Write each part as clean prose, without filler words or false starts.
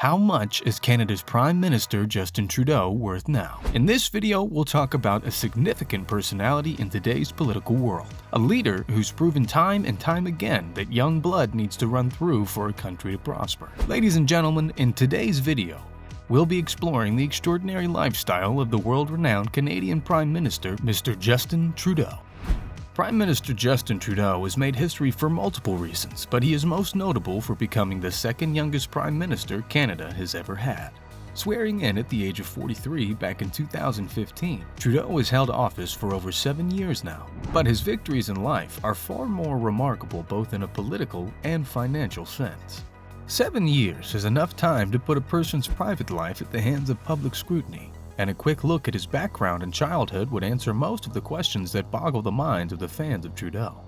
How much is Canada's Prime Minister Justin Trudeau worth now? In this video, we'll talk about a significant personality in today's political world. A leader who's proven time and time again that young blood needs to run through for a country to prosper. Ladies and gentlemen, in today's video, we'll be exploring the extraordinary lifestyle of the world-renowned Canadian Prime Minister, Mr. Justin Trudeau. Prime Minister Justin Trudeau has made history for multiple reasons, but he is most notable for becoming the second youngest Prime Minister Canada has ever had. Swearing in at the age of 43 back in 2015, Trudeau has held office for over 7 years now, but his victories in life are far more remarkable both in a political and financial sense. 7 years is enough time to put a person's private life at the hands of public scrutiny, and a quick look at his background and childhood would answer most of the questions that boggle the minds of the fans of Trudeau.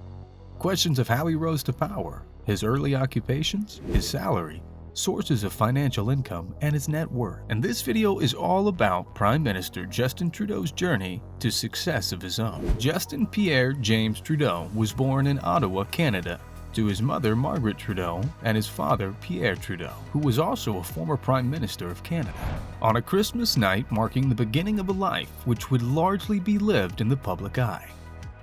Questions of how he rose to power, his early occupations, his salary, sources of financial income, and his net worth. And this video is all about Prime Minister Justin Trudeau's journey to success of his own. Justin Pierre James Trudeau was born in Ottawa, Canada, to his mother Margaret Trudeau and his father Pierre Trudeau, who was also a former Prime Minister of Canada. On a Christmas night marking the beginning of a life which would largely be lived in the public eye.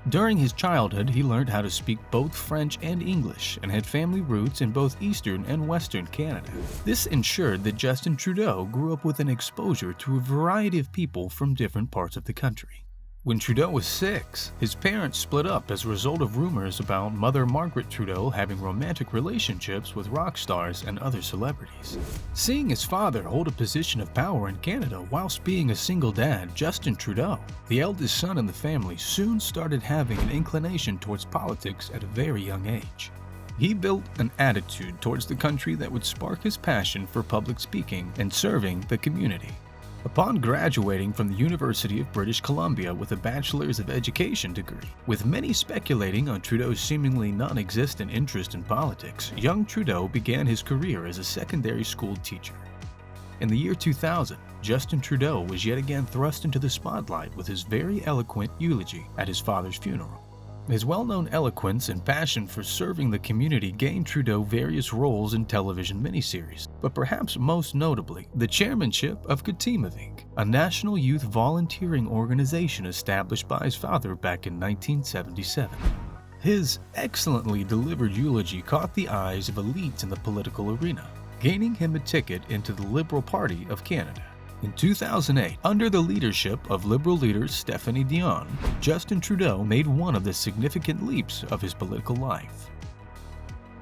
During his childhood, he learned how to speak both French and English and had family roots in both Eastern and Western Canada. This ensured that Justin Trudeau grew up with an exposure to a variety of people from different parts of the country. When Trudeau was 6, his parents split up as a result of rumors about Mother Margaret Trudeau having romantic relationships with rock stars and other celebrities. Seeing his father hold a position of power in Canada whilst being a single dad, Justin Trudeau, the eldest son in the family, soon started having an inclination towards politics at a very young age. He built an attitude towards the country that would spark his passion for public speaking and serving the community. Upon graduating from the University of British Columbia with a Bachelor's of Education degree, with many speculating on Trudeau's seemingly non-existent interest in politics, young Trudeau began his career as a secondary school teacher. In the year 2000, Justin Trudeau was yet again thrust into the spotlight with his very eloquent eulogy at his father's funeral. His well-known eloquence and passion for serving the community gained Trudeau various roles in television miniseries, but perhaps most notably, the chairmanship of Katima Inc., a national youth volunteering organization established by his father back in 1977. His excellently delivered eulogy caught the eyes of elites in the political arena, gaining him a ticket into the Liberal Party of Canada. In 2008, under the leadership of Liberal leader Stephanie Dion, Justin Trudeau made one of the significant leaps of his political life.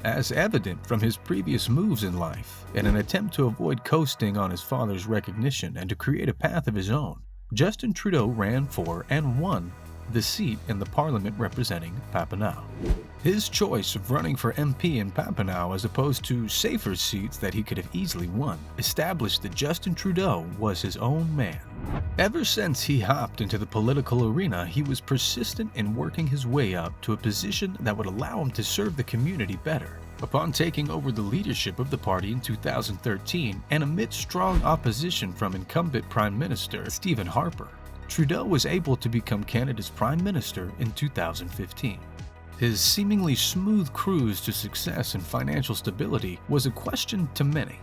As evident from his previous moves in life, in an attempt to avoid coasting on his father's recognition and to create a path of his own, Justin Trudeau ran for and won the seat in the parliament representing Papineau. His choice of running for MP in Papineau as opposed to safer seats that he could have easily won established that Justin Trudeau was his own man. Ever since he hopped into the political arena, he was persistent in working his way up to a position that would allow him to serve the community better. Upon taking over the leadership of the party in 2013 and amid strong opposition from incumbent Prime Minister Stephen Harper, Trudeau was able to become Canada's Prime Minister in 2015. His seemingly smooth cruise to success and financial stability was a question to many.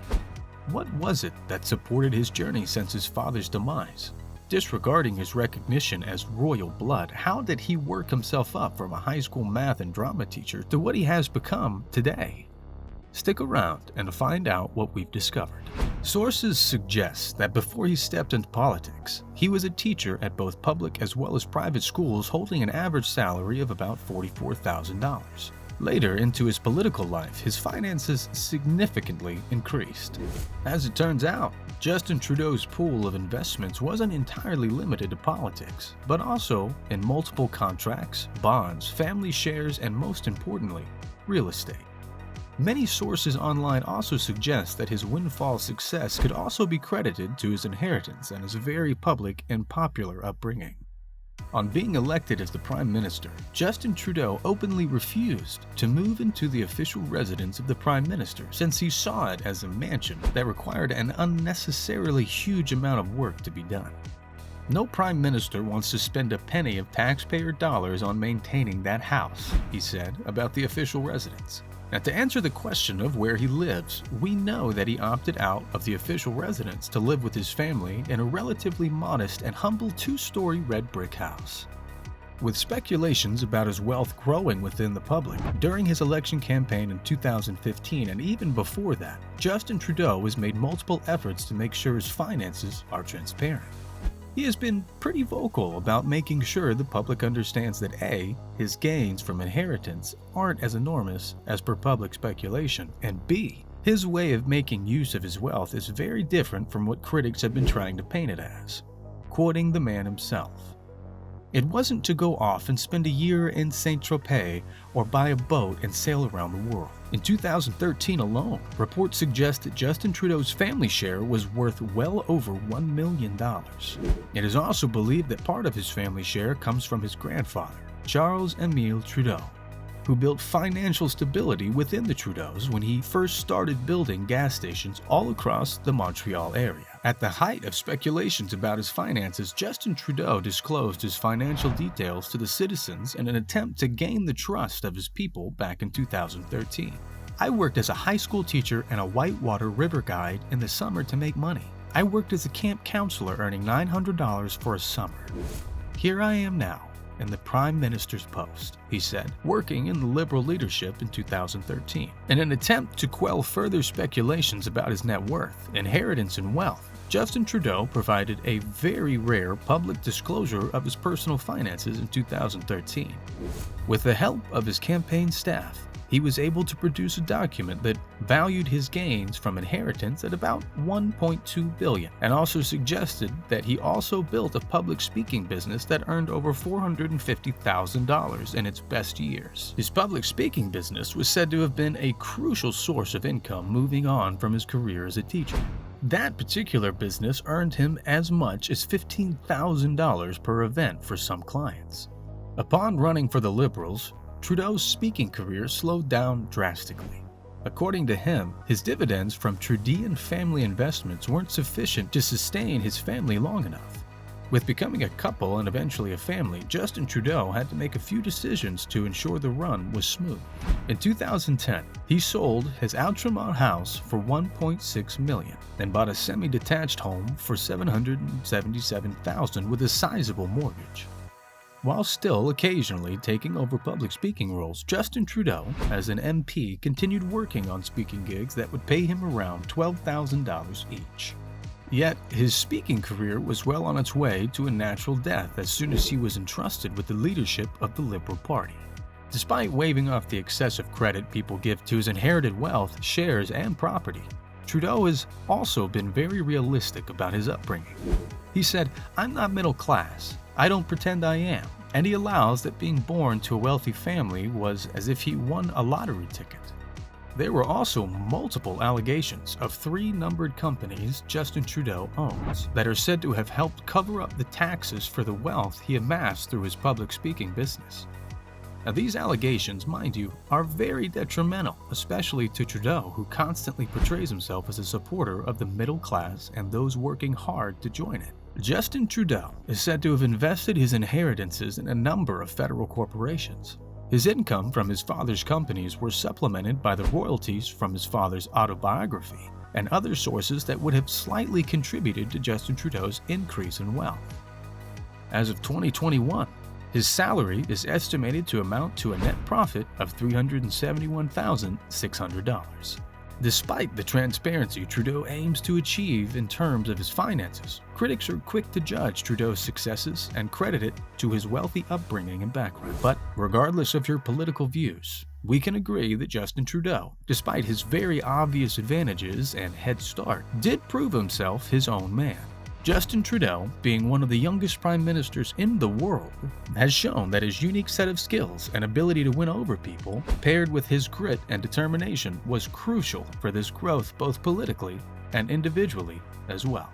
What was it that supported his journey since his father's demise? Disregarding his recognition as royal blood, how did he work himself up from a high school math and drama teacher to what he has become today? Stick around and find out what we've discovered. Sources suggest that before he stepped into politics, he was a teacher at both public as well as private schools holding an average salary of about $44,000. Later into his political life, his finances significantly increased. As it turns out, Justin Trudeau's pool of investments wasn't entirely limited to politics, but also in multiple contracts, bonds, family shares, and most importantly, real estate. Many sources online also suggest that his windfall success could also be credited to his inheritance and his very public and popular upbringing. On being elected as the Prime Minister, Justin Trudeau openly refused to move into the official residence of the Prime Minister since he saw it as a mansion that required an unnecessarily huge amount of work to be done. No Prime Minister wants to spend a penny of taxpayer dollars on maintaining that house, he said about the official residence. Now, to answer the question of where he lives, we know that he opted out of the official residence to live with his family in a relatively modest and humble 2-story red brick house. With speculations about his wealth growing within the public, during his election campaign in 2015 and even before that, Justin Trudeau has made multiple efforts to make sure his finances are transparent. He has been pretty vocal about making sure the public understands that A, his gains from inheritance aren't as enormous as per public speculation, and B, his way of making use of his wealth is very different from what critics have been trying to paint it as. Quoting the man himself, "It wasn't to go off and spend a year in Saint-Tropez or buy a boat and sail around the world. In 2013 alone, reports suggest that Justin Trudeau's family share was worth well over $1 million. It is also believed that part of his family share comes from his grandfather, Charles-Émile Trudeau, who built financial stability within the Trudeaus when he first started building gas stations all across the Montreal area. At the height of speculations about his finances, Justin Trudeau disclosed his financial details to the citizens in an attempt to gain the trust of his people back in 2013. I worked as a high school teacher and a whitewater river guide in the summer to make money. I worked as a camp counselor earning $900 for a summer. Here I am now, in the Prime Minister's post," he said, working in the Liberal leadership in 2013. In an attempt to quell further speculations about his net worth, inheritance, and wealth, Justin Trudeau provided a very rare public disclosure of his personal finances in 2013. With the help of his campaign staff, he was able to produce a document that valued his gains from inheritance at about $1.2 billion, and also suggested that he also built a public speaking business that earned over $450,000 in its best years. His public speaking business was said to have been a crucial source of income moving on from his career as a teacher. That particular business earned him as much as $15,000 per event for some clients. Upon running for the Liberals, Trudeau's speaking career slowed down drastically. According to him, his dividends from Trudeauan family investments weren't sufficient to sustain his family long enough. With becoming a couple and eventually a family, Justin Trudeau had to make a few decisions to ensure the run was smooth. In 2010, he sold his Outremont house for $1.6 million and bought a semi-detached home for $777,000 with a sizable mortgage. While still occasionally taking over public speaking roles, Justin Trudeau, as an MP, continued working on speaking gigs that would pay him around $12,000 each. Yet, his speaking career was well on its way to a natural death as soon as he was entrusted with the leadership of the Liberal Party. Despite waving off the excessive credit people give to his inherited wealth, shares, and property, Trudeau has also been very realistic about his upbringing. He said, "I'm not middle class. I don't pretend I am," and he allows that being born to a wealthy family was as if he won a lottery ticket. There were also multiple allegations of 3 numbered companies Justin Trudeau owns that are said to have helped cover up the taxes for the wealth he amassed through his public speaking business. Now, these allegations, mind you, are very detrimental, especially to Trudeau, who constantly portrays himself as a supporter of the middle class and those working hard to join it. Justin Trudeau is said to have invested his inheritances in a number of federal corporations. His income from his father's companies were supplemented by the royalties from his father's autobiography and other sources that would have slightly contributed to Justin Trudeau's increase in wealth. As of 2021, his salary is estimated to amount to a net profit of $371,600. Despite the transparency Trudeau aims to achieve in terms of his finances, critics are quick to judge Trudeau's successes and credit it to his wealthy upbringing and background. But regardless of your political views, we can agree that Justin Trudeau, despite his very obvious advantages and head start, did prove himself his own man. Justin Trudeau, being one of the youngest prime ministers in the world, has shown that his unique set of skills and ability to win over people, paired with his grit and determination, was crucial for this growth both politically and individually as well.